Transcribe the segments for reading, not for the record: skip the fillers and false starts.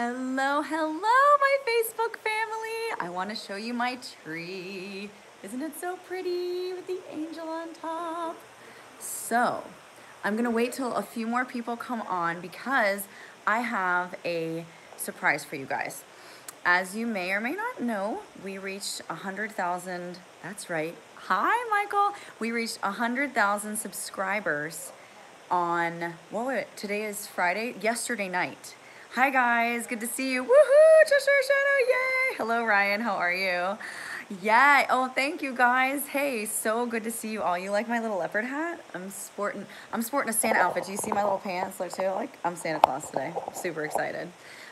Hello, hello, my Facebook family. I want to show you my tree. Isn't it so pretty with the angel on top? So, I'm going to wait till a few more people come on because I have a surprise for you guys. As you may or may not know, we reached 100,000. That's right. Hi, Michael. We reached 100,000 subscribers on, today is Friday, yesterday night. Hi guys, good to see you. Woohoo, Cheshire Shadow, yay. Hello Ryan, how are you? Yeah, oh thank you guys. Hey, so good to see you all. You like my little leopard hat? I'm sporting a Santa outfit. Do you see my little pants there too? Like, I'm Santa Claus today. Super excited.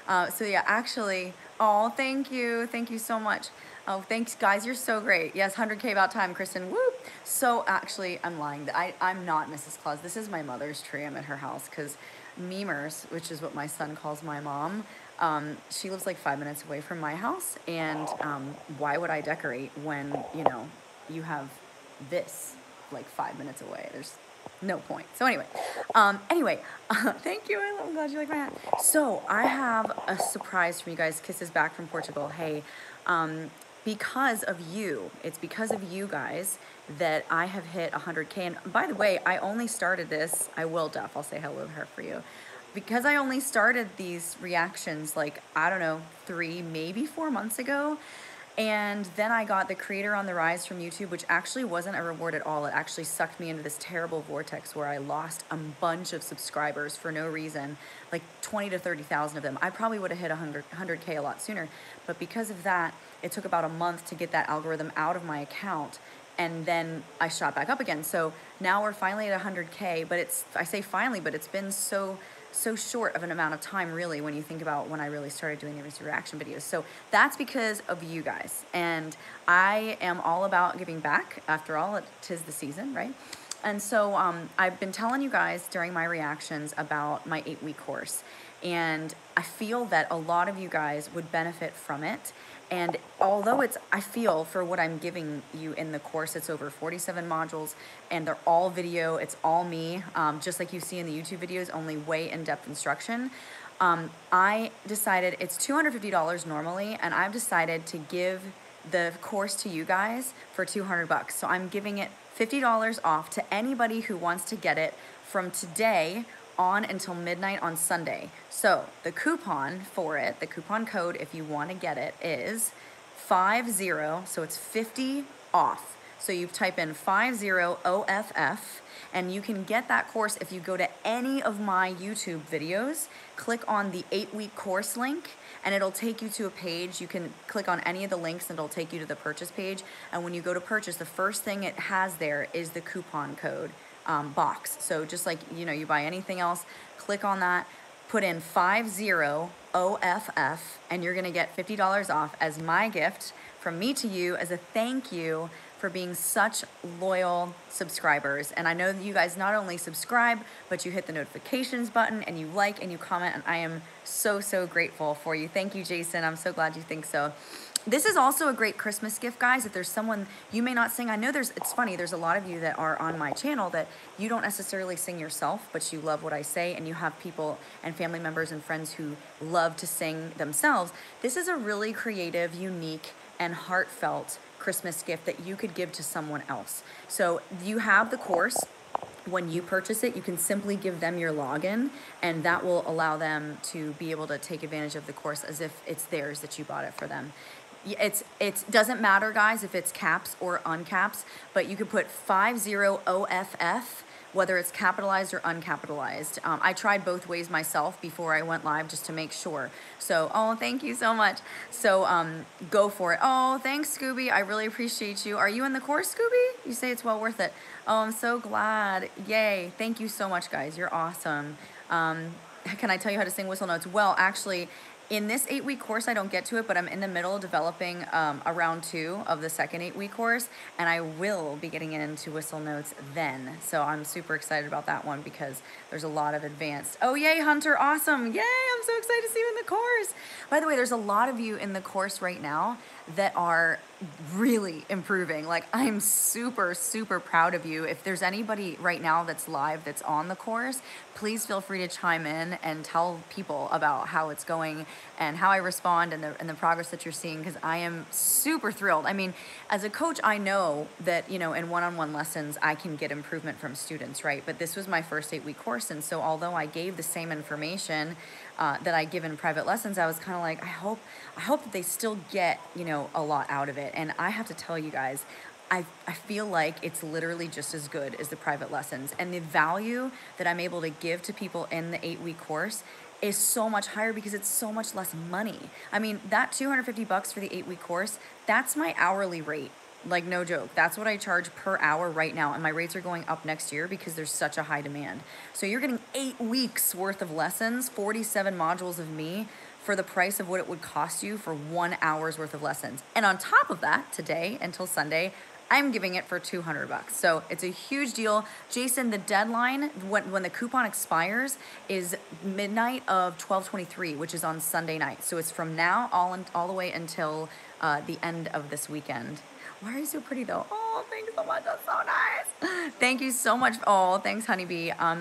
So yeah, actually, oh, thank you so much. Oh, thanks guys, you're so great. Yes, 100K about time, Kristen, whoop. So actually, I'm lying. I'm not Mrs. Claus. This is my mother's tree. I'm at her house because Memers, which is what my son calls my mom, she lives like 5 minutes away from my house. And why would I decorate when, you have this like 5 minutes away? There's no point. So anyway, thank you. I'm glad you like my hat. So I have a surprise for you guys. Kisses back from Portugal. Hey, because of you, it's because of you guys that I have hit 100K. And by the way, I only started this. I will, Duff. I'll say hello to her for you. Because I only started these reactions like, I don't know, 3, maybe 4 months ago. And then I got the Creator on the Rise from YouTube, which actually wasn't a reward at all. It actually sucked me into this terrible vortex where I lost a bunch of subscribers for no reason, like 20 to 30,000 of them. I probably would have hit 100K a lot sooner. But because of that, it took about a month to get that algorithm out of my account. And then I shot back up again. So now we're finally at 100K, but I say finally, but it's been so short of an amount of time, really, when you think about when I really started doing these reaction videos. So that's because of you guys. And I am all about giving back. After all, tis the season, right? And so I've been telling you guys during my reactions about my 8-week course. And I feel that a lot of you guys would benefit from it. And although I feel for what I'm giving you in the course, it's over 47 modules and they're all video, it's all me, just like you see in the YouTube videos, only way in-depth instruction. I decided it's $250 normally, and I've decided to give the course to you guys for 200 bucks. So I'm giving it $50 off to anybody who wants to get it from today on until midnight on Sunday. So the coupon for it, the coupon code if you want to get it is 50, so it's 50 off. So you type in 50OFF and you can get that course if you go to any of my YouTube videos, click on the 8-week course link, and it'll take you to a page. You can click on any of the links and it'll take you to the purchase page. And when you go to purchase, the first thing it has there is the coupon code box. So just like, you buy anything else, click on that, put in 50OFF, and you're gonna get $50 off as my gift from me to you as a thank you for being such loyal subscribers. And I know that you guys not only subscribe, but you hit the notifications button and you like and you comment, and I am so grateful for you. Thank you, Jason. I'm so glad you think so. This is also a great Christmas gift, guys. If there's someone you may not sing, I know it's funny, there's a lot of you that are on my channel that you don't necessarily sing yourself, but you love what I say, and you have people and family members and friends who love to sing themselves. This is a really creative, unique, and heartfelt Christmas gift that you could give to someone else. So you have the course. When you purchase it, you can simply give them your login, and that will allow them to be able to take advantage of the course as if it's theirs, that you bought it for them. It doesn't matter, guys, if it's caps or uncaps, but you could put 50OFF, whether it's capitalized or uncapitalized. I tried both ways myself before I went live just to make sure. So, oh, thank you so much. So go for it. Oh, thanks, Scooby. I really appreciate you. Are you in the course, Scooby? You say it's well worth it. Oh, I'm so glad. Yay. Thank you so much, guys. You're awesome. Can I tell you how to sing whistle notes? Well, actually, in this 8-week course, I don't get to it, but I'm in the middle of developing a round 2 of the second 8-week course, and I will be getting into whistle notes then. So I'm super excited about that one because there's a lot of advanced. Oh, yay, Hunter, awesome. Yay, I'm so excited to see you in the course. By the way, there's a lot of you in the course right now that are really improving. Like, I'm super, super proud of you. If there's anybody right now that's live that's on the course, please feel free to chime in and tell people about how it's going and how I respond and the progress that you're seeing, because I am super thrilled. I mean, as a coach, I know that, you know, in one-on-one lessons, I can get improvement from students, right? But this was my first 8-week course, and so although I gave the same information that I give in private lessons, I was kind of like, I hope that they still get, you know, a lot out of it. And I have to tell you guys, I feel like it's literally just as good as the private lessons, and the value that I'm able to give to people in the 8-week course is so much higher because it's so much less money. I mean, that $250 for the 8-week course, that's my hourly rate. Like, no joke. That's what I charge per hour right now. And my rates are going up next year because there's such a high demand. So you're getting 8 weeks worth of lessons, 47 modules of me, for the price of what it would cost you for 1 hour's worth of lessons. And on top of that, today until Sunday, I'm giving it for $200. So it's a huge deal. Jason, the deadline when the coupon expires is midnight of 12/23, which is on Sunday night. So it's from now all the way until the end of this weekend. Why are you so pretty though? Oh, thanks so much. That's so nice. Thank you so much. Oh, thanks, honeybee. I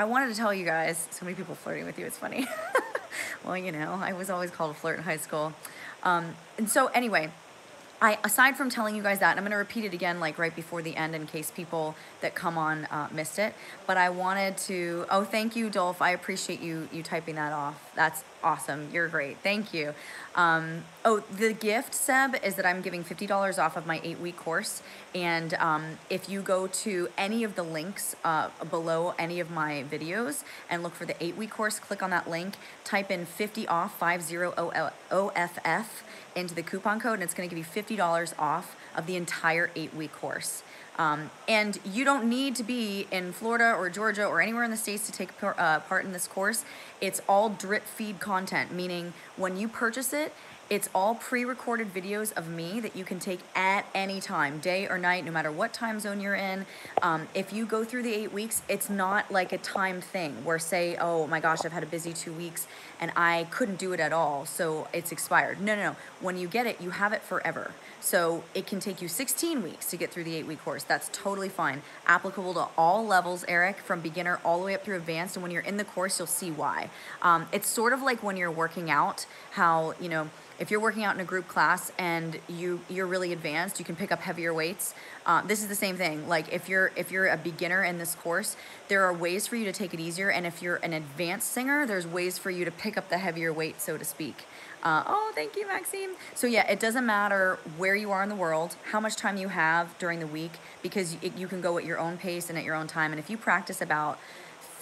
wanted to tell you guys, so many people flirting with you. It's funny. Well, you know, I was always called a flirt in high school. And so anyway, aside from telling you guys that, and I'm going to repeat it again, like right before the end in case people that come on missed it, but I wanted to, oh, thank you, Dolph. I appreciate you typing that off. That's awesome. You're great. Thank you. Oh, the gift, Seb, is that I'm giving $50 off of my 8-week course. And if you go to any of the links below any of my videos and look for the 8-week course, click on that link, type in 50 off, 50OFF into the coupon code, and it's going to give you $50 off of the entire 8-week course. And you don't need to be in Florida or Georgia or anywhere in the States to take part in this course. It's all drip feed content, meaning when you purchase it, it's all pre-recorded videos of me that you can take at any time, day or night, no matter what time zone you're in. If you go through the 8 weeks, it's not like a timed thing where, say, oh my gosh, I've had a busy 2 weeks and I couldn't do it at all, so it's expired. No. When you get it, you have it forever. So it can take you 16 weeks to get through the 8-week course. That's totally fine. Applicable to all levels, Eric, from beginner all the way up through advanced. And when you're in the course, you'll see why. It's sort of like when you're working out, how, you know, if you're working out in a group class and you're really advanced, you can pick up heavier weights. This is the same thing. Like if you're a beginner in this course, there are ways for you to take it easier. And if you're an advanced singer, there's ways for you to pick up the heavier weight, so to speak. Oh, thank you, Maxine. So yeah, it doesn't matter where you are in the world, how much time you have during the week, because you can go at your own pace and at your own time. And if you practice about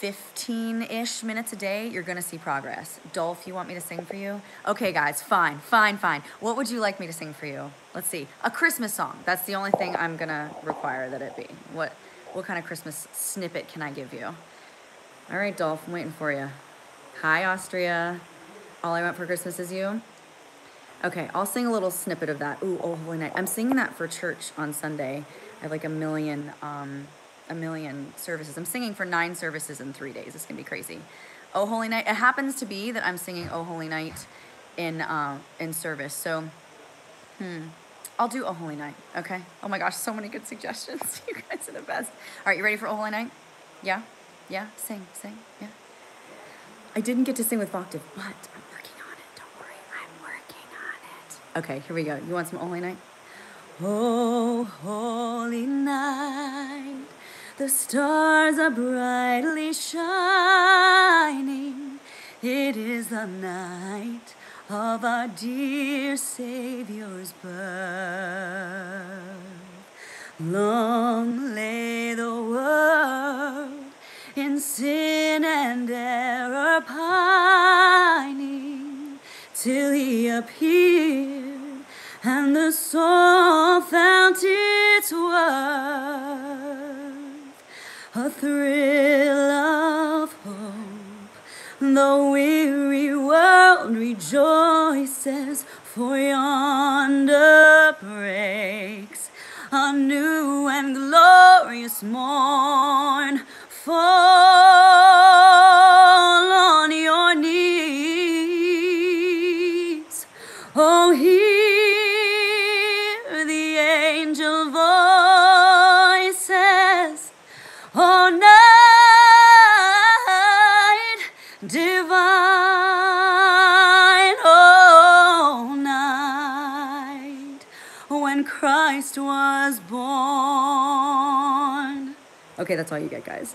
15-ish minutes a day, you're gonna see progress. Dolph, you want me to sing for you? Okay, guys, fine. What would you like me to sing for you? Let's see, a Christmas song. That's the only thing I'm gonna require that it be. What kind of Christmas snippet can I give you? All right, Dolph, I'm waiting for you. Hi, Austria. All I Want for Christmas Is You. Okay, I'll sing a little snippet of that. Ooh, Oh Holy Night. I'm singing that for church on Sunday. I have like a million services. I'm singing for 9 services in 3 days. It's gonna be crazy. Oh Holy Night. It happens to be that I'm singing Oh Holy Night in service. So, I'll do Oh Holy Night. Okay. Oh my gosh, so many good suggestions. You guys are the best. All right, you ready for Oh Holy Night? Yeah. Sing. Yeah. I didn't get to sing with Voctive, but I'm working on it. Don't worry, I'm working on it. Okay, here we go. You want some Oh Holy Night? Oh, holy night, the stars are brightly shining. It is the night of our dear Savior's birth. Long lay the world in sin and error pining, till he appeared and the soul found its worth. A thrill of hope, the weary world rejoices, for yonder breaks a new and glorious morn. Fall on your knees, oh, hear all night when Christ was born. Okay, that's all you get, guys.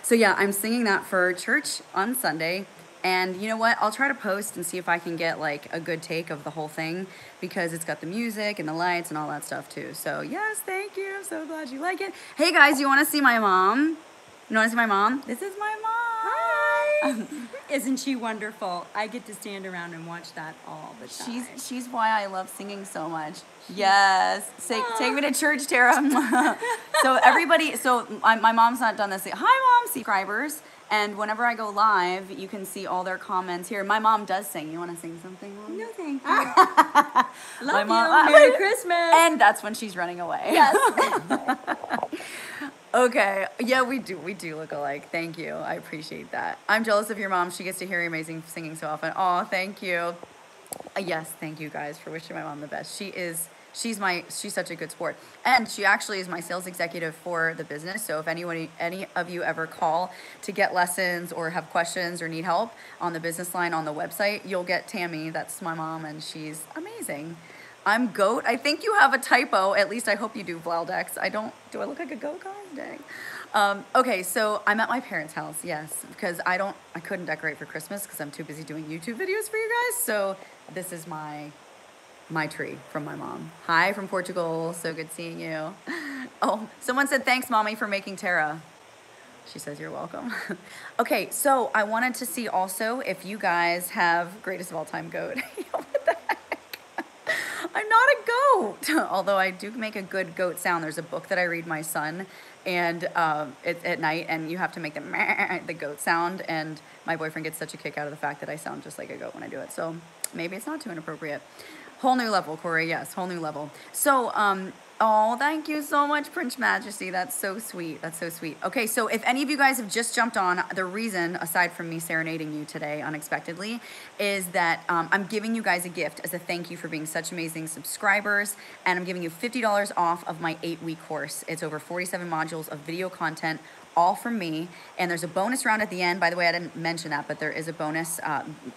So yeah, I'm singing that for church on Sunday. And you know what? I'll try to post and see if I can get like a good take of the whole thing, because it's got the music and the lights and all that stuff too. So yes, thank you. I'm so glad you like it. Hey guys, you want to see my mom? You want to see my mom? This is my mom. Hi. Isn't she wonderful? I get to stand around and watch that all the time. She's why I love singing so much. Yes. Take me to church, Tara. So everybody, my mom's not done this. Hi, Mom, subscribers. And whenever I go live, you can see all their comments here. My mom does sing. You want to sing something, Mom? No, thank you. Love you. Merry Christmas. And that's when she's running away. Yes. Okay. Yeah, we do look alike. Thank you. I appreciate that. I'm jealous of your mom. She gets to hear your amazing singing so often. Oh, thank you. Yes, thank you guys for wishing my mom the best. She's such a good sport. And she actually is my sales executive for the business. So if any of you ever call to get lessons or have questions or need help on the business line on the website, you'll get Tammy. That's my mom, and she's amazing. I'm goat. I think you have a typo. At least I hope you do, Vlaldex. Do I look like a goat, guys? Dang. Okay, so I'm at my parents' house, yes, because I couldn't decorate for Christmas because I'm too busy doing YouTube videos for you guys. So this is my tree from my mom. Hi from Portugal. So good seeing you. Oh, someone said, thanks, Mommy, for making Tara. She says you're welcome. Okay, so I wanted to see also if you guys have greatest of all time goat. What the heck? I'm not a goat, although I do make a good goat sound. There's a book that I read my son, and it's at night, and you have to make the goat sound, and my boyfriend gets such a kick out of the fact that I sound just like a goat when I do it, so maybe it's not too inappropriate. Whole new level, Corey, yes, whole new level. So, oh, thank you so much, Prince Majesty. That's so sweet. That's so sweet. Okay, so if any of you guys have just jumped on, the reason, aside from me serenading you today unexpectedly, is that I'm giving you guys a gift as a thank you for being such amazing subscribers, and I'm giving you $50 off of my 8-week course. It's over 47 modules of video content, all from me, and there's a bonus round at the end. By the way, I didn't mention that, but there is a bonus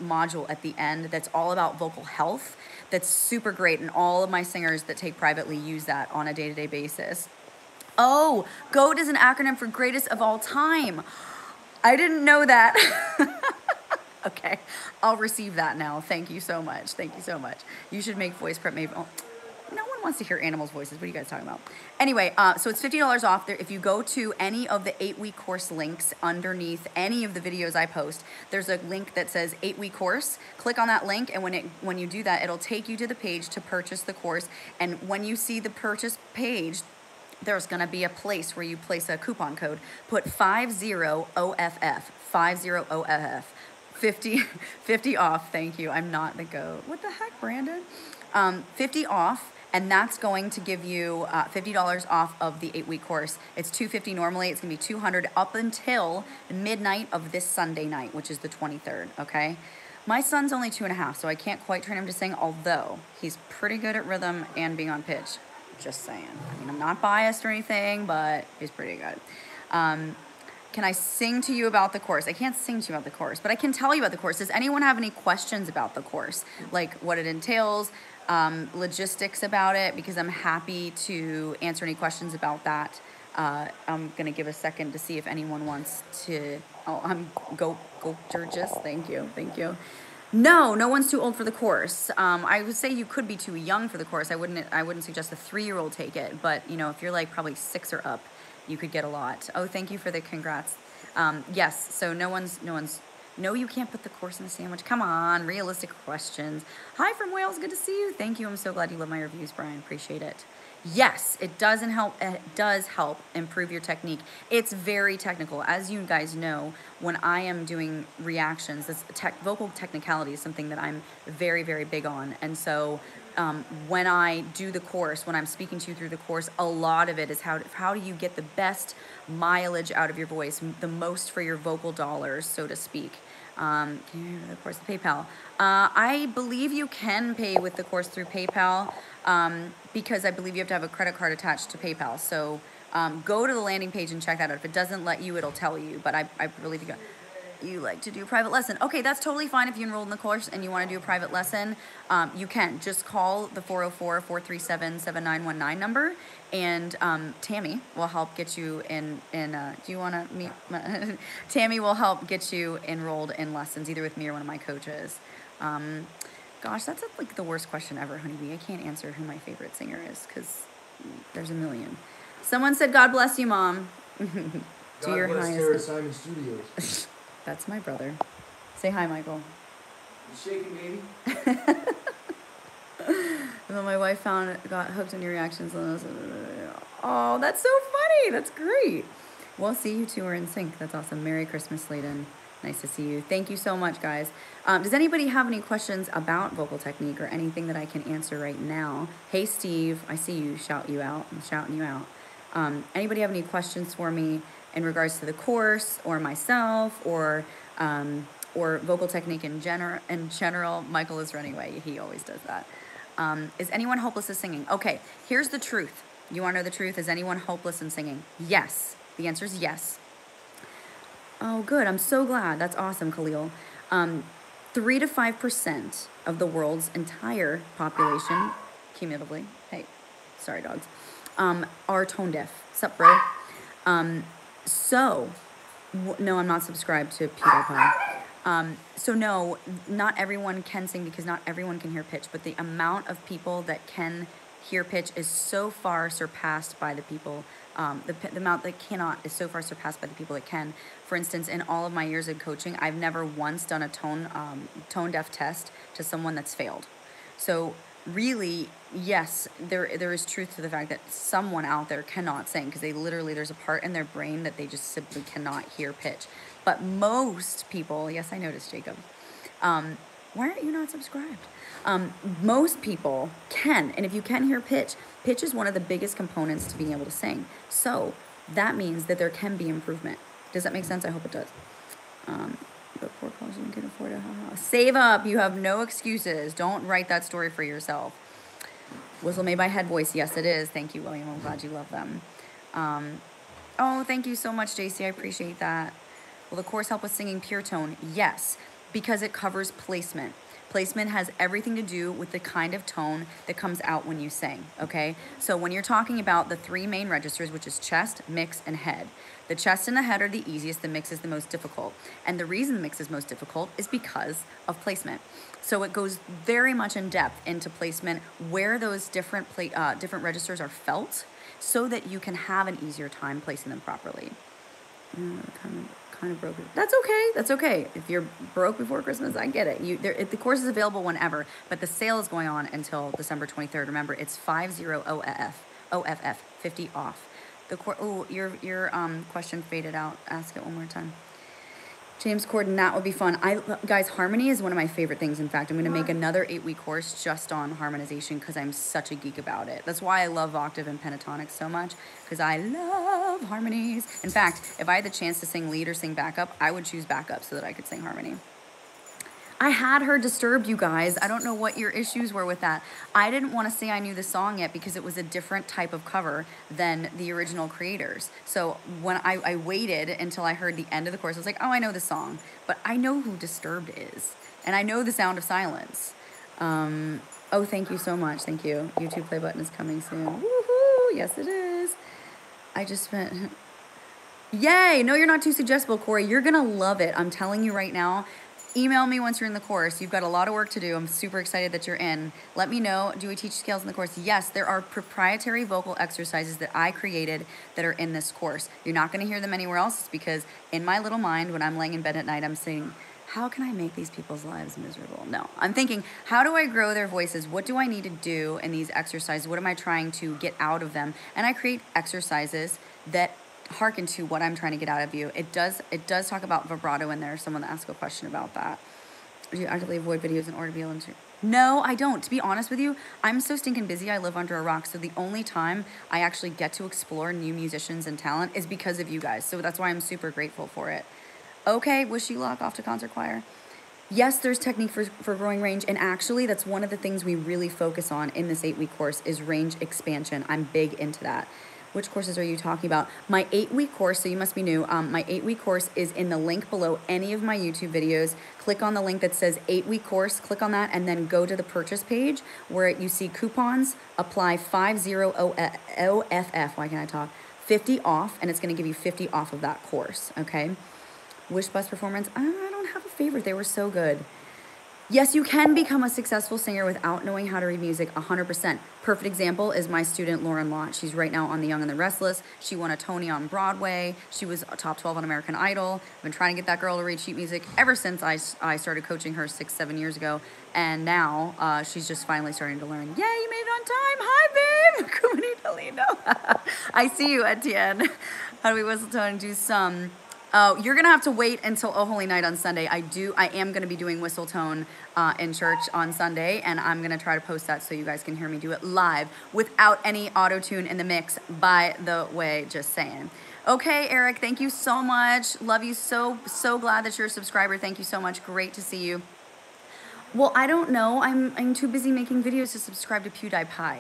module at the end that's all about vocal health. That's super great, and all of my singers that take privately use that on a day-to-day basis. Oh, GOAT is an acronym for greatest of all time. I didn't know that. Okay, I'll receive that now. Thank you so much. Thank you so much. You should make voice prep maybe. Oh, no one wants to hear animals' voices. What are you guys talking about? Anyway, so it's $50 off there. If you go to any of the 8-week course links underneath any of the videos I post, there's a link that says 8-week course. Click on that link, and when you do that, it'll take you to the page to purchase the course. And when you see the purchase page, there's going to be a place where you place a coupon code. Put 50OFF, 50OFF, 50 off. Thank you. I'm not the GOAT. What the heck, Brandon? 50 off. And that's going to give you $50 off of the 8-week course. It's $250 normally. It's going to be $200 up until midnight of this Sunday night, which is the 23rd, okay? My son's only 2.5, so I can't quite train him to sing, although he's pretty good at rhythm and being on pitch. Just saying. I mean, I'm not biased or anything, but he's pretty good. Can I sing to you about the course? I can't sing to you about the course, but I can tell you about the course. Does anyone have any questions about the course? Like what it entails? Logistics about it, because I'm happy to answer any questions about that. I'm gonna give a second to see if anyone wants to. Oh, I'm go Georges. Thank you. No one's too old for the course. I would say you could be too young for the course. I wouldn't suggest a 3-year-old take it, but you know, if you're like probably 6 or up, you could get a lot. Oh, thank you for the congrats. Yes, so no one's. No, you can't put the course in a sandwich. Come on, realistic questions. Hi from Wales, good to see you. Thank you, I'm so glad you love my reviews, Brian, appreciate it. Yes, it does help improve your technique. It's very technical. As you guys know, when I am doing reactions, this vocal technicality is something that I'm very, very big on. And so when I do the course, when I'm speaking to you through the course, a lot of it is how do you get the best mileage out of your voice, the most for your vocal dollars, so to speak. Can you, of course, PayPal. I believe you can pay with the course through PayPal because I believe you have to have a credit card attached to PayPal. So go to the landing page and check that out. If it doesn't let you, it'll tell you, but I believe you can. you like to do a private lesson. Okay, that's totally fine if you enrolled in the course and you want to do a private lesson. You can just call the 404-437-7919 number, and Tammy will help get you in. Do you want to meet? Tammy will help get you enrolled in lessons, either with me or one of my coaches. Gosh, that's like the worst question ever, honeybee. I can't answer who my favorite singer is because there's a million. Someone said, "God bless you, Mom." God your bless highest. Terra Simon Studios. That's my brother. Say hi, Michael. You shaking, baby? When my wife got hooked on your reactions. Oh, that's so funny. That's great. Well, see, you two are in sync. That's awesome. Merry Christmas, Layden. Nice to see you. Thank you so much, guys. Does anybody have any questions about vocal technique or anything that I can answer right now? Hey, Steve. I see you. Shout you out. I'm shouting you out. Anybody have any questions for me in regards to the course or myself or vocal technique in general? Michael is running away. He always does that. Is anyone hopeless at singing? Okay, here's the truth. You want to know the truth? Is anyone hopeless in singing? Yes. The answer is yes. Oh, good. I'm so glad. That's awesome, Khalil. 3 to 5% of the world's entire population, cumulatively, hey, sorry, dogs, are tone deaf. Sup, bro? No, I'm not subscribed to PewDiePie. So no, not everyone can sing because not everyone can hear pitch, but the amount of people that can hear pitch is so far surpassed by the people, the amount that cannot is so far surpassed by the people that can. For instance, in all of my years of coaching, I've never once done a tone deaf test to someone that's failed. So really, yes, there is truth to the fact that someone out there cannot sing because there's a part in their brain that they just simply cannot hear pitch. But most people, yes, I noticed, Jacob. Why aren't you not subscribed? Most people can, and if you can hear pitch is one of the biggest components to being able to sing. So that means that there can be improvement. Does that make sense? I hope it does. But poor college you can afford it. Save up. You have no excuses. Don't write that story for yourself. Whistle made by Head Voice. Yes, it is. Thank you, William. I'm glad you love them. Oh, thank you so much, JC. I appreciate that. Will the course help with singing pure tone? Yes, because it covers placement. Placement has everything to do with the kind of tone that comes out when you sing, okay? So when you're talking about the 3 main registers, which is chest, mix, and head, the chest and the head are the easiest, the mix is the most difficult. And the reason the mix is most difficult is because of placement. So it goes very much in depth into placement, where those different registers are felt, so that you can have an easier time placing them properly. Kind of broke. That's okay. That's okay. If you're broke before Christmas, I get it. The course is available whenever, but the sale is going on until December 23rd. Remember, it's 50 OFF 50 off. Your question faded out. Ask it one more time. James Corden, that would be fun. Guys, harmony is one of my favorite things. In fact, I'm going to make another 8-week course just on harmonization because I'm such a geek about it. That's why I love octave and pentatonic so much, because I love harmonies. In fact, if I had the chance to sing lead or sing backup, I would choose backup so that I could sing harmony. I had her Disturbed, you guys. I don't know what your issues were with that. I didn't want to say I knew the song yet because it was a different type of cover than the original creators. So when I waited until I heard the end of the chorus, I was like, oh, I know the song. But I know who Disturbed is. And I know The Sound of Silence. Oh, thank you so much. Thank you. YouTube play button is coming soon. Woohoo! Yes, it is. I just spent... Yay! No, you're not too suggestible, Corey. You're going to love it. I'm telling you right now. Email me once you're in the course. You've got a lot of work to do. I'm super excited that you're in. Let me know. Do we teach scales in the course? Yes, there are proprietary vocal exercises that I created that are in this course. You're not going to hear them anywhere else. It's because in my little mind, when I'm laying in bed at night, I'm saying, how can I make these people's lives miserable? No, I'm thinking, how do I grow their voices? What do I need to do in these exercises? What am I trying to get out of them? And I create exercises that hearken to what I'm trying to get out of you. It does talk about vibrato in there. Someone asked a question about that. Do you actively avoid videos in order to be able to? No, I don't. To be honest with you, I'm so stinking busy. I live under a rock. So the only time I actually get to explore new musicians and talent is because of you guys. So that's why I'm super grateful for it. Okay, wish you luck off to concert choir. Yes, there's technique for growing range. And actually, that's one of the things we really focus on in this 8-week course is range expansion. I'm big into that. Which courses are you talking about? My 8-week course, so you must be new. My 8-week course is in the link below any of my YouTube videos. Click on the link that says 8-week course, click on that, and then go to the purchase page where you see coupons, apply 50 OFF, why can't I talk? 50 off, and it's gonna give you 50 off of that course, okay? Wish Bus Performance, I don't have a favorite, they were so good. Yes, you can become a successful singer without knowing how to read music, 100%. Perfect example is my student, Lauren Lott. She's right now on The Young and the Restless. She won a Tony on Broadway. She was a top 12 on American Idol. I've been trying to get that girl to read sheet music ever since I started coaching her 6-7 years ago. And now she's just finally starting to learn. Yay, you made it on time. Hi, babe. Comunito lindo. I see you, Etienne. How do we whistle tone and do some... Oh, you're gonna have to wait until Oh Holy Night on Sunday. I am gonna be doing whistle tone in church on Sunday, and I'm gonna try to post that so you guys can hear me do it live without any auto tune in the mix. By the way, just saying. Okay, Eric, thank you so much. Love you so glad that you're a subscriber. Thank you so much. Great to see you. Well, I don't know. I'm too busy making videos to subscribe to PewDiePie.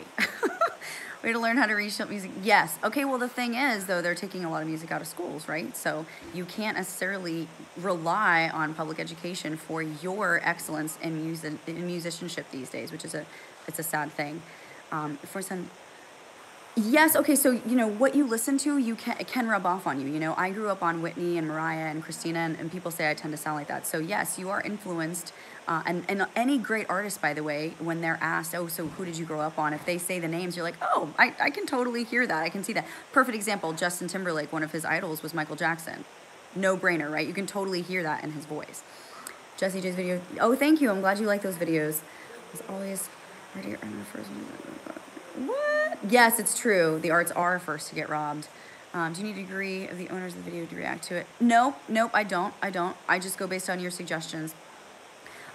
Way to learn how to read sheet music. Yes. Okay, well, the thing is, though, they're taking a lot of music out of schools, right? So you can't necessarily rely on public education for your excellence in musicianship these days, which is it's a sad thing. For some, yes, okay, so, you know, what you listen to, it can rub off on you. You know, I grew up on Whitney and Mariah and Christina, and people say I tend to sound like that. So, yes, you are influenced. And any great artist, by the way, when they're asked, oh, so who did you grow up on? If they say the names, you're like, oh, I can totally hear that. I can see that. Perfect example, Justin Timberlake, one of his idols was Michael Jackson. No brainer, right? You can totally hear that in his voice. Jessie J's video. Oh, thank you. I'm glad you like those videos. It's always ready to earn the first one. What? Yes, it's true. The arts are first to get robbed. Do you need a degree of the owners of the video to react to it? Nope, I don't. I just go based on your suggestions.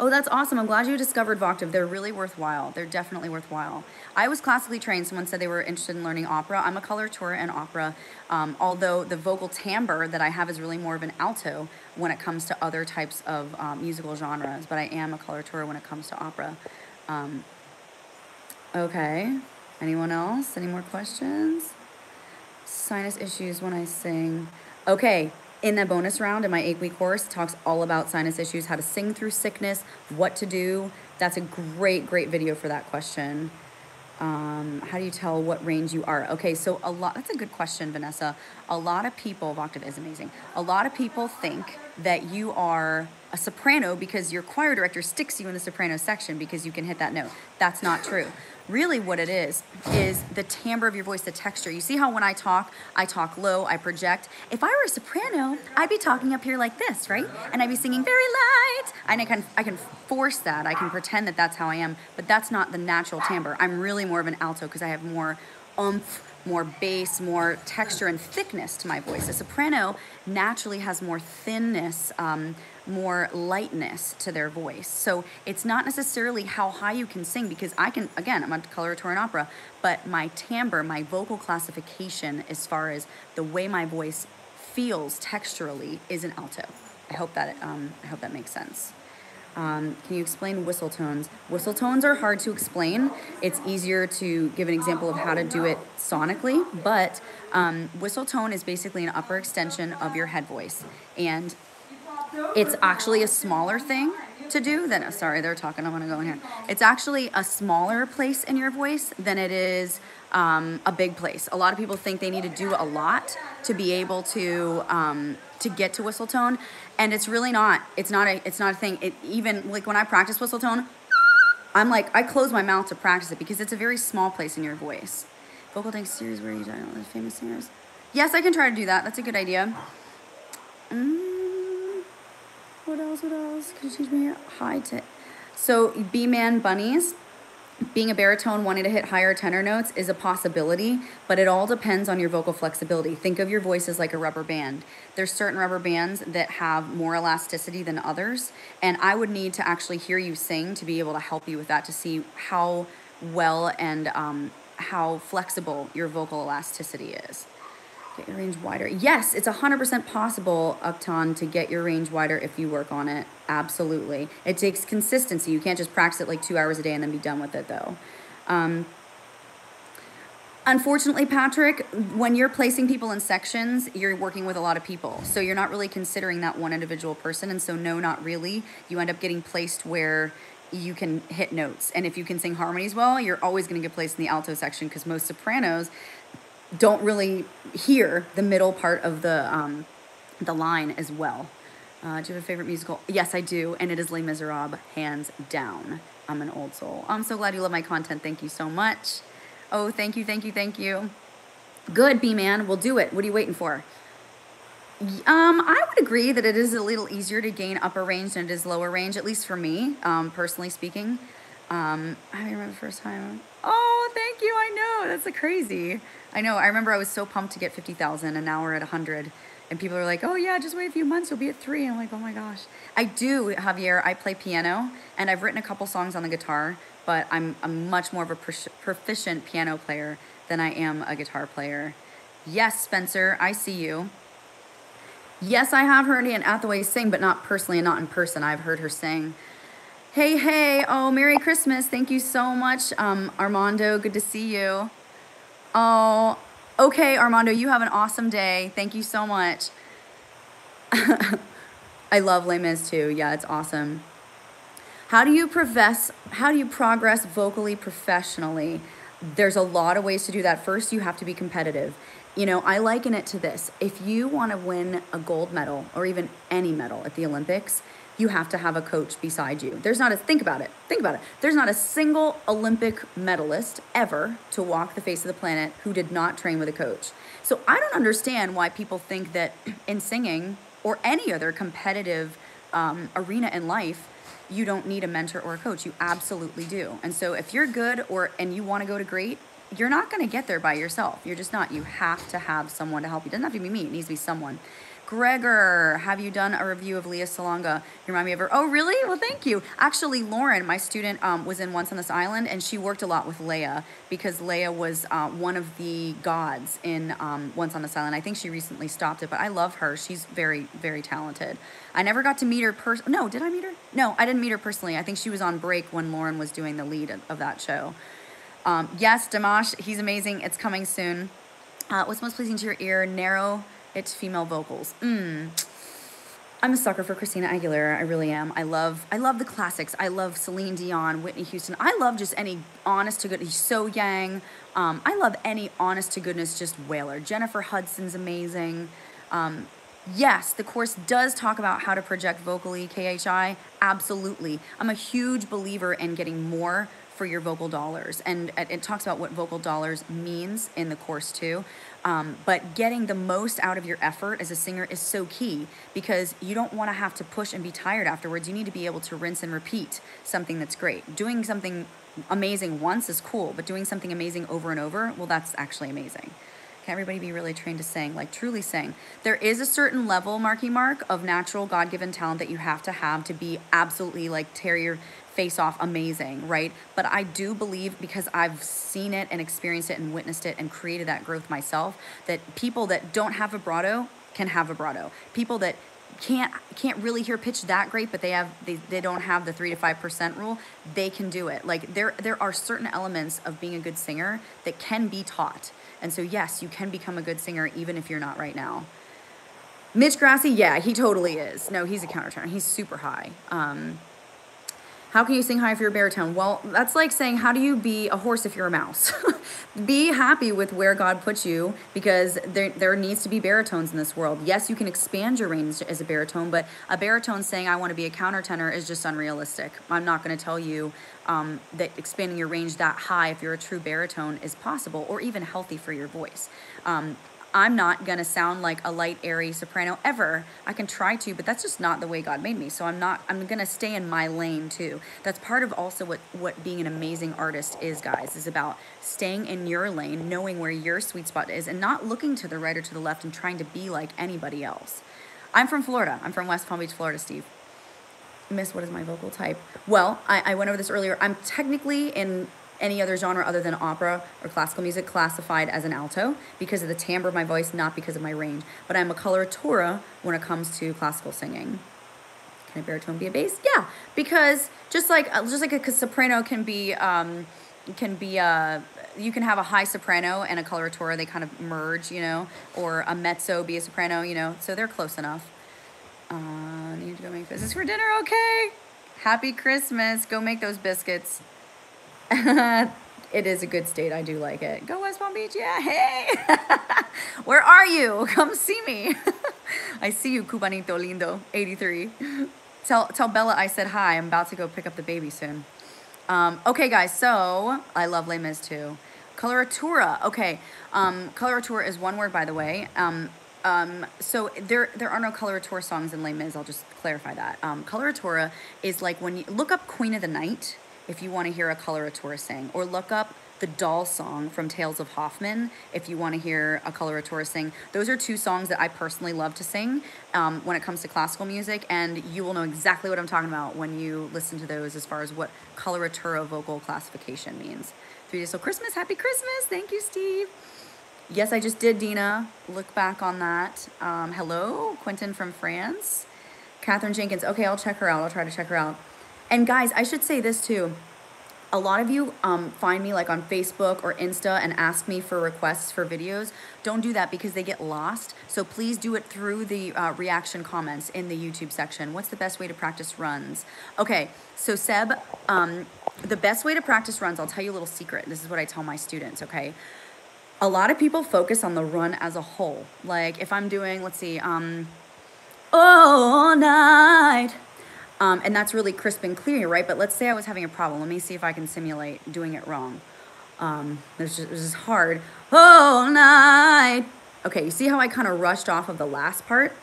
Oh, that's awesome. I'm glad you discovered Voctave. They're really worthwhile. They're definitely worthwhile. I was classically trained. Someone said they were interested in learning opera. I'm a coloratura in opera, although the vocal timbre that I have is really more of an alto when it comes to other types of musical genres, but I am a coloratura when it comes to opera. Okay. Anyone else? Any more questions? Sinus issues when I sing. Okay. In the bonus round in my 8-week course, it talks all about sinus issues, how to sing through sickness, what to do. That's a great video for that question. How do you tell what range you are? Okay, so that's a good question, Vanessa. A lot of people, Voctave is amazing. A lot of people think that you are a soprano because your choir director sticks you in the soprano section because you can hit that note. That's not true. Really what it is the timbre of your voice, the texture. You see how when I talk low, I project. If I were a soprano, I'd be talking up here like this, right? And I'd be singing very light. And I can force that. I can pretend that that's how I am, but that's not the natural timbre. I'm really more of an alto because I have more oomph, more bass, more texture and thickness to my voice. A soprano naturally has more thinness, more lightness to their voice. So it's not necessarily how high you can sing because I'm a coloratura in opera, but my timbre, my vocal classification as far as the way my voice feels texturally is an alto. I hope that makes sense. Can you explain whistle tones? Whistle tones are hard to explain. It's easier to give an example of how to do it sonically, but whistle tone is basically an upper extension of your head voice. And it's actually a smaller thing to do than, sorry, they're talking, I want to go in here. It's actually a smaller place in your voice than it is a big place. A lot of people think they need to do a lot to be able to get to whistle tone, and it's really not. It's not a thing. Even like when I practice whistle tone, I'm like, I close my mouth to practice it because it's a very small place in your voice. Vocal tank series, where are you talking about the famous singers? Yes, I can try to do that. That's a good idea. What else? Could you teach me high to... So B-man bunnies, being a baritone wanting to hit higher tenor notes is a possibility, but it all depends on your vocal flexibility. Think of your voice as like a rubber band. There's certain rubber bands that have more elasticity than others, and I would need to actually hear you sing to be able to help you with that, to see how well and how flexible your vocal elasticity is. Get your range wider. Yes, it's 100% possible, Upton, to get your range wider if you work on it. Absolutely. It takes consistency. You can't just practice it like 2 hours a day and then be done with it, though. Unfortunately, Patrick, when you're placing people in sections, you're working with a lot of people. So you're not really considering that one individual person. And so, no, not really. You end up getting placed where you can hit notes. And if you can sing harmonies well, you're always going to get placed in the alto section because most sopranos don't really hear the middle part of the line as well. Do you have a favorite musical? Yes, I do. And it is Les Miserables, hands down. I'm an old soul. I'm so glad you love my content. Thank you so much. Oh, thank you, thank you, thank you. Good, B-Man. We'll do it. What are you waiting for? I would agree that it is a little easier to gain upper range than it is lower range, at least for me, personally speaking. I remember the first time. Oh, thank you. I know. That's crazy. I know. I remember I was so pumped to get 50,000 and now we're at 100. And people are like, oh, yeah, just wait a few months. You'll be at 3. I'm like, oh, my gosh. I do, Javier. I play piano, and I've written a couple songs on the guitar, but I'm much more of a proficient piano player than I am a guitar player. Yes, Spencer, I see you. Yes, I have heard Anne Hathaway sing, but not personally and not in person. I've heard her sing. Hey, hey. Oh, Merry Christmas. Thank you so much, Armando. Good to see you. Oh, okay, Armando, you have an awesome day. Thank you so much. I love Les Mis too. Yeah, it's awesome. How do you progress vocally professionally? There's a lot of ways to do that. First, you have to be competitive. You know, I liken it to this. If you want to win a gold medal or even any medal at the Olympics, you have to have a coach beside you. Think about it. There's not a single Olympic medalist ever to walk the face of the planet who did not train with a coach. So I don't understand why people think that in singing or any other competitive arena in life, you don't need a mentor or a coach. You absolutely do. And so if you're good and you want to go to great, you're not going to get there by yourself. You're just not. You have to have someone to help you. It doesn't have to be me. It needs to be someone. Gregor, have you done a review of Lea Salonga? You remind me of her. Oh, really? Well, thank you. Actually, Lauren, my student, was in Once on This Island, and she worked a lot with Lea because Lea was one of the gods in Once on This Island. I think she recently stopped it, but I love her. She's very, very talented. I never got to meet her No, did I meet her? No, I didn't meet her personally. I think she was on break when Lauren was doing the lead of that show. Yes, Dimash, he's amazing. It's coming soon. What's most pleasing to your ear? Narrow its female vocals. I'm a sucker for Christina Aguilera. I really am. I love the classics. I love Celine Dion, Whitney Houston. I love just any honest to goodness. So Yang. I love any honest to goodness just wailer. Jennifer Hudson's amazing. Yes, the course does talk about how to project vocally, KHI. Absolutely. I'm a huge believer in getting more for your vocal dollars. And it talks about what vocal dollars means in the course too. But getting the most out of your effort as a singer is so key because you don't want to have to push and be tired afterwards. You need to be able to rinse and repeat something that's great. Doing something amazing once is cool, but doing something amazing over and over, well, that's actually amazing. Can everybody be really trained to sing, like truly sing? There is a certain level, Marky Mark, of natural God-given talent that you have to be absolutely like tear your face off amazing, right? But I do believe, because I've seen it and experienced it and witnessed it and created that growth myself, that people that don't have vibrato can have vibrato. People that can't really hear pitch that great, but they don't have the 3 to 5% rule, they can do it. Like there are certain elements of being a good singer that can be taught. And so yes, you can become a good singer even if you're not right now. Mitch Grassi, yeah, he totally is. No, he's a countertenor. He's super high. How can you sing high if you're a baritone? Well, that's like saying, how do you be a horse if you're a mouse? Be happy with where God puts you, because there needs to be baritones in this world. Yes, you can expand your range as a baritone, but a baritone saying, I want to be a countertenor is just unrealistic. I'm not going to tell you that expanding your range that high if you're a true baritone is possible or even healthy for your voice. I'm not going to sound like a light, airy soprano ever. I can try to, but that's just not the way God made me. So I'm going to stay in my lane too. That's part of also what being an amazing artist is, guys, is about staying in your lane, knowing where your sweet spot is, and not looking to the right or to the left and trying to be like anybody else. I'm from Florida. I'm from West Palm Beach, Florida, Steve. Miss, what is my vocal type? Well, I went over this earlier. I'm technically in any other genre other than opera or classical music classified as an alto because of the timbre of my voice, not because of my range. But I'm a coloratura when it comes to classical singing. Can a baritone be a bass? Yeah, because just like a soprano can be you can have a high soprano and a coloratura. They kind of merge, you know, or a mezzo be a soprano, you know. So they're close enough. Need to go make biscuits for dinner. Okay. Happy Christmas. Go make those biscuits. It is a good state. I do like it. Go West Palm Beach. Yeah. Hey. Where are you? Come see me. I see you, Cubanito Lindo, 83. Tell Bella I said hi. I'm about to go pick up the baby soon. Okay, guys. So I love Les Mis too. Coloratura. Okay. Coloratura is one word, by the way. So there are no coloratura songs in Les Mis. I'll just clarify that. Coloratura is like when you look up Queen of the Night if you want to hear a coloratura sing, or look up the Doll song from Tales of Hoffmann if you want to hear a coloratura sing. Those are two songs that I personally love to sing when it comes to classical music, and you will know exactly what I'm talking about when you listen to those as far as what coloratura vocal classification means. 3 days till Christmas. Happy Christmas. Thank you, Steve. Yes, I just did, Dina. Look back on that. Hello, Quentin from France. Catherine Jenkins. Okay, I'll check her out. I'll try to check her out. And guys, I should say this too. A lot of you find me like on Facebook or Insta and ask me for requests for videos. Don't do that because they get lost. So please do it through the reaction comments in the YouTube section. What's the best way to practice runs? Okay, so Seb, the best way to practice runs, I'll tell you a little secret. This is what I tell my students, okay? A lot of people focus on the run as a whole. Like if I'm doing, let's see, all night. And that's really crisp and clear, right? But let's say I was having a problem. Let me see if I can simulate doing it wrong. This is hard. All night. Okay, you see how I kind of rushed off of the last part?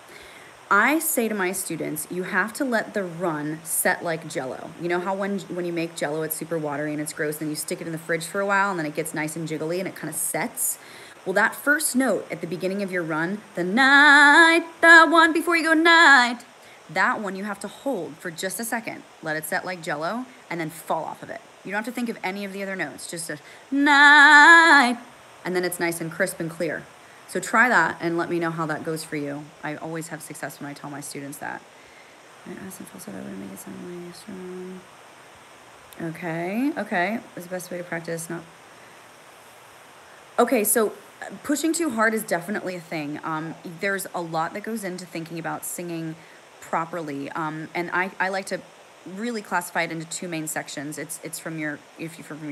I say to my students, you have to let the run set like Jell-O. You know how when you make Jell-O, it's super watery and it's gross, and then you stick it in the fridge for a while, and then it gets nice and jiggly, and it kind of sets? Well, that first note at the beginning of your run, the night, the one before you go night, that one you have to hold for just a second. Let it set like Jell-O, and then fall off of it. You don't have to think of any of the other notes. Just a night, and then it's nice and crisp and clear. So try that and let me know how that goes for you. I always have success when I tell my students that. I asked them falsetto to make it sound like strong. Okay. That's the best way to practice. Not. Okay, so pushing too hard is definitely a thing. There's a lot that goes into thinking about singing properly, and I like to really classify it into two main sections. It's from your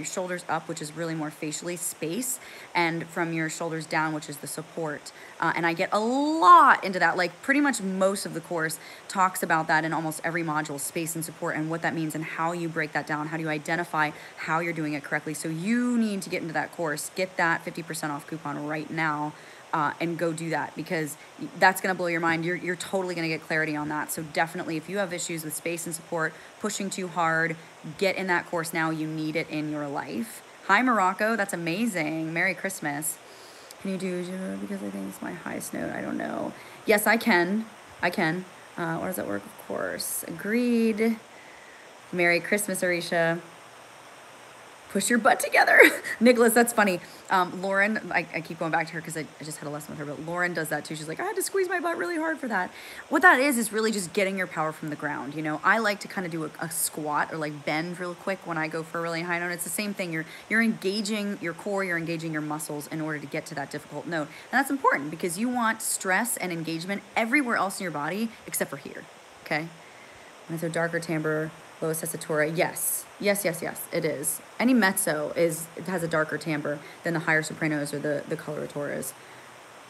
shoulders up, which is really more facially space, and from your shoulders down, which is the support. And I get a lot into that. Like pretty much most of the course talks about that in almost every module, space and support, and what that means and how you break that down. How do you identify how you're doing it correctly? So you need to get into that course. Get that 50% off coupon right now. And go do that, because that's going to blow your mind. You're totally going to get clarity on that. So definitely, if you have issues with space and support, pushing too hard, get in that course now. You need it in your life. Hi, Morocco. That's amazing. Merry Christmas. Can you do, because I think it's my highest note. I don't know. Yes, I can. Or does that work? Of course. Agreed. Merry Christmas, Arisha. Push your butt together. Nicholas, that's funny. Lauren, I keep going back to her because I just had a lesson with her, but Lauren does that too. She's like, I had to squeeze my butt really hard for that. What that is really just getting your power from the ground. You know, I like to kind of do a squat or like bend real quick when I go for a really high note. It's the same thing. You're engaging your core, you're engaging your muscles in order to get to that difficult note. And that's important because you want stress and engagement everywhere else in your body except for here, okay? And it's a darker timbre, lowest tessitura. Yes, it is. Any mezzo it has a darker timbre than the higher sopranos or the coloraturas.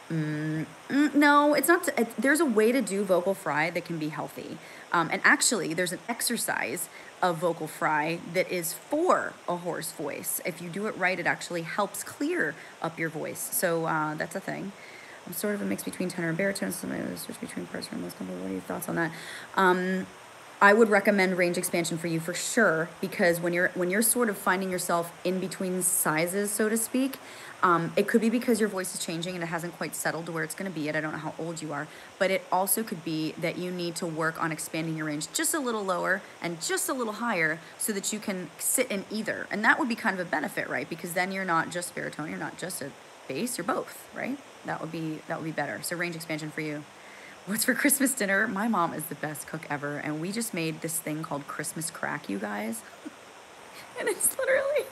No, it's not. There's a way to do vocal fry that can be healthy. And actually, there's an exercise of vocal fry that is for a hoarse voice. If you do it right, it actually helps clear up your voice. So that's a thing. I'm sort of a mix between tenor and baritone. So I switch between parts for most comfortable. What are your thoughts on that? I would recommend range expansion for you for sure, because when you're sort of finding yourself in between sizes, so to speak, it could be because your voice is changing and it hasn't quite settled to where it's going to be. I don't know how old you are, but it also could be that you need to work on expanding your range just a little lower and just a little higher so that you can sit in either. And that would be kind of a benefit, right? Because then you're not just baritone, you're not just a bass, you're both, right? That would be better. So range expansion for you. What's for Christmas dinner? My mom is the best cook ever, and we just made this thing called Christmas crack, you guys. And it's literally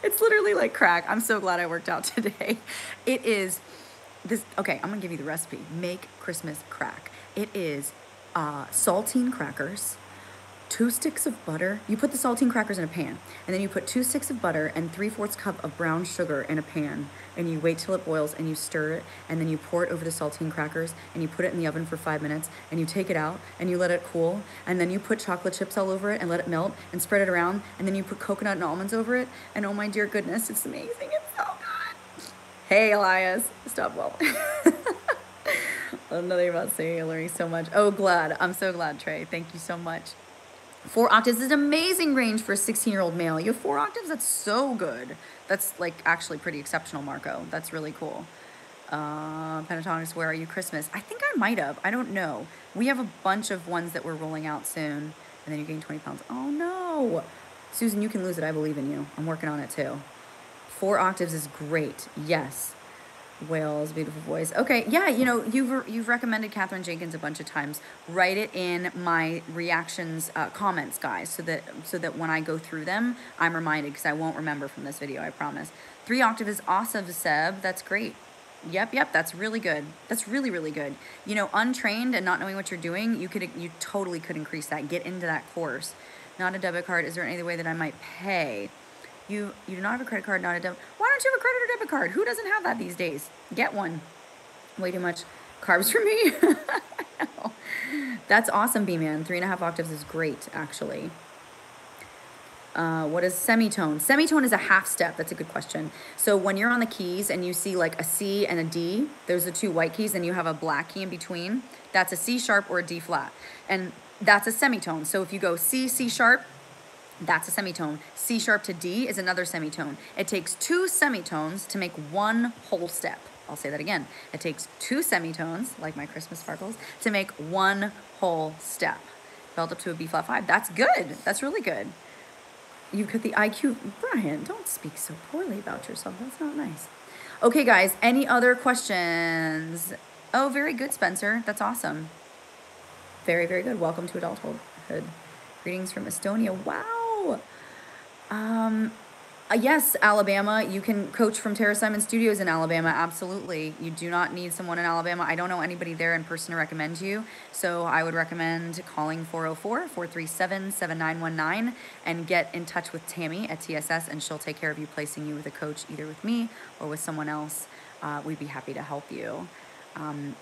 It's literally like crack. I'm so glad I worked out today. It is this, okay, I'm gonna give you the recipe. Make Christmas crack. It is saltine crackers, 2 sticks of butter. You put the saltine crackers in a pan, and then you put 2 sticks of butter and 3/4 cup of brown sugar in a pan, and you wait till it boils and you stir it, and then you pour it over the saltine crackers, and you put it in the oven for 5 minutes, and you take it out and you let it cool, and then you put chocolate chips all over it and let it melt and spread it around, and then you put coconut and almonds over it, and oh my dear goodness, it's amazing. It's so good. Hey, Elias, stop well. I don't know nothing about singing and learning so much. Oh, glad. I'm so glad, Trey. Thank you so much. 4 octaves is an amazing range for a 16-year-old male. You have 4 octaves? That's so good. That's like actually pretty exceptional, Marco. That's really cool. Pentatonics, where are you Christmas? I think I might have. I don't know. We have a bunch of ones that we're rolling out soon. And then you gain 20 pounds. Oh, no. Susan, you can lose it. I believe in you. I'm working on it, too. 4 octaves is great. Yes. Whales, beautiful voice. Okay, yeah, you know, you've recommended Katherine Jenkins a bunch of times. Write it in my reactions comments, guys, so that when I go through them, I'm reminded, because I won't remember from this video, I promise. 3 octave is awesome, Seb. That's great. Yep, that's really good. That's really, really good. You know, untrained and not knowing what you're doing, you totally could increase that. Get into that course. Not a debit card. Is there any way that I might pay? You do not have a credit card, not a debit. Why don't you have a credit or debit card? Who doesn't have that these days? Get one. Way too much carbs for me. I know. That's awesome, B-Man. 3.5 octaves is great, actually. What is semitone? Semitone is a half step. That's a good question. So when you're on the keys and you see like a C and a D, those are 2 white keys, and you have a black key in between, that's a C sharp or a D flat. And that's a semitone. So if you go C, C sharp, that's a semitone. C sharp to D is another semitone. It takes 2 semitones to make 1 whole step. I'll say that again. It takes 2 semitones, like my Christmas sparkles, to make 1 whole step. Build up to a B flat 5. That's good. That's really good. You got the IQ. Brian, don't speak so poorly about yourself. That's not nice. Okay, guys, any other questions? Oh, very good, Spencer. That's awesome. Very, very good. Welcome to adulthood. Greetings from Estonia. Wow. Yes, Alabama. You can coach from Tara Simon Studios in Alabama. Absolutely. You do not need someone in Alabama. I don't know anybody there in person to recommend you. So I would recommend calling 404-437-7919 and get in touch with Tammy at TSS, and she'll take care of you, placing you with a coach, either with me or with someone else. We'd be happy to help you.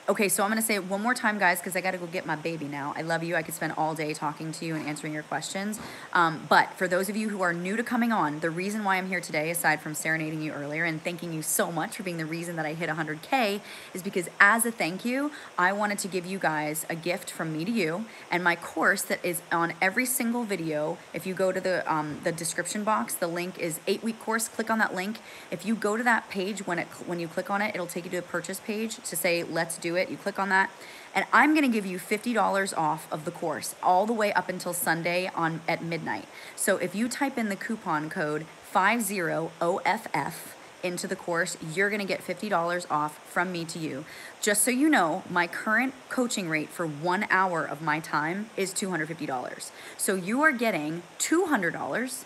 Okay, so I'm going to say it one more time, guys, because I got to go get my baby now. I love you. I could spend all day talking to you and answering your questions. But for those of you who are new to coming on, the reason why I'm here today, aside from serenading you earlier and thanking you so much for being the reason that I hit 100K, is because as a thank you, I wanted to give you guys a gift from me to you, and my course that is on every single video. If you go to the description box, the link is 8-week course. Click on that link. If you go to that page, when you click on it, it'll take you to a purchase page to say, let's do it. You click on that, and I'm going to give you $50 off of the course all the way up until Sunday at midnight. So if you type in the coupon code 50OFF into the course, you're going to get $50 off from me to you. Just so you know, my current coaching rate for 1 hour of my time is $250. So you are getting $200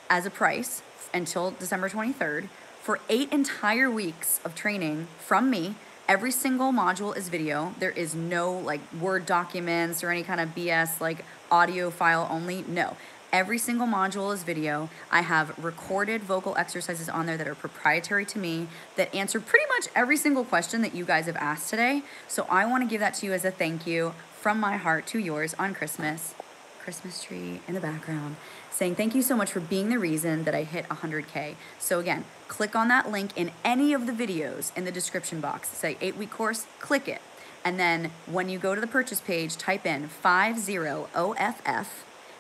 as a price until December 23rd for 8 entire weeks of training from me. Every single module is video. There is no like Word documents or any kind of BS like audio file only. No. Every single module is video. I have recorded vocal exercises on there that are proprietary to me that answer pretty much every single question that you guys have asked today. So I want to give that to you as a thank you from my heart to yours on Christmas. Christmas tree in the background, saying thank you so much for being the reason that I hit 100K. So again, click on that link in any of the videos in the description box. Say 8-week course, click it. And then when you go to the purchase page, type in 50OFF,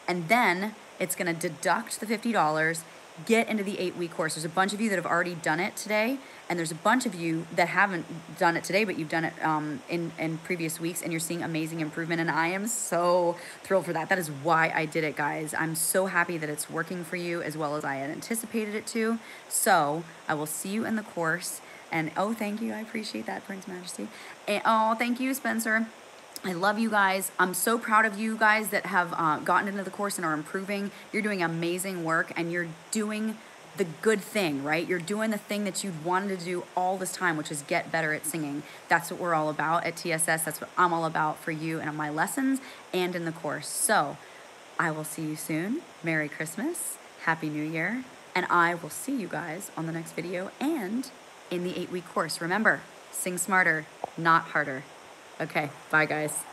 and then it's gonna deduct the $50, get into the 8-week course. There's a bunch of you that have already done it today, and there's a bunch of you that haven't done it today, but you've done it in previous weeks, and you're seeing amazing improvement, and I am so thrilled for that. That is why I did it, guys. I'm so happy that it's working for you as well as I had anticipated it to. So I will see you in the course, and oh, thank you. I appreciate that, Prince Majesty. And oh, thank you, Spencer. I love you guys. I'm so proud of you guys that have gotten into the course and are improving. You're doing amazing work, and you're doing the good thing, right? You're doing the thing that you've wanted to do all this time, which is get better at singing. That's what we're all about at TSS. That's what I'm all about for you and my lessons and in the course. So I will see you soon. Merry Christmas. Happy New Year. And I will see you guys on the next video and in the 8-week course. Remember, sing smarter, not harder. Okay, bye guys.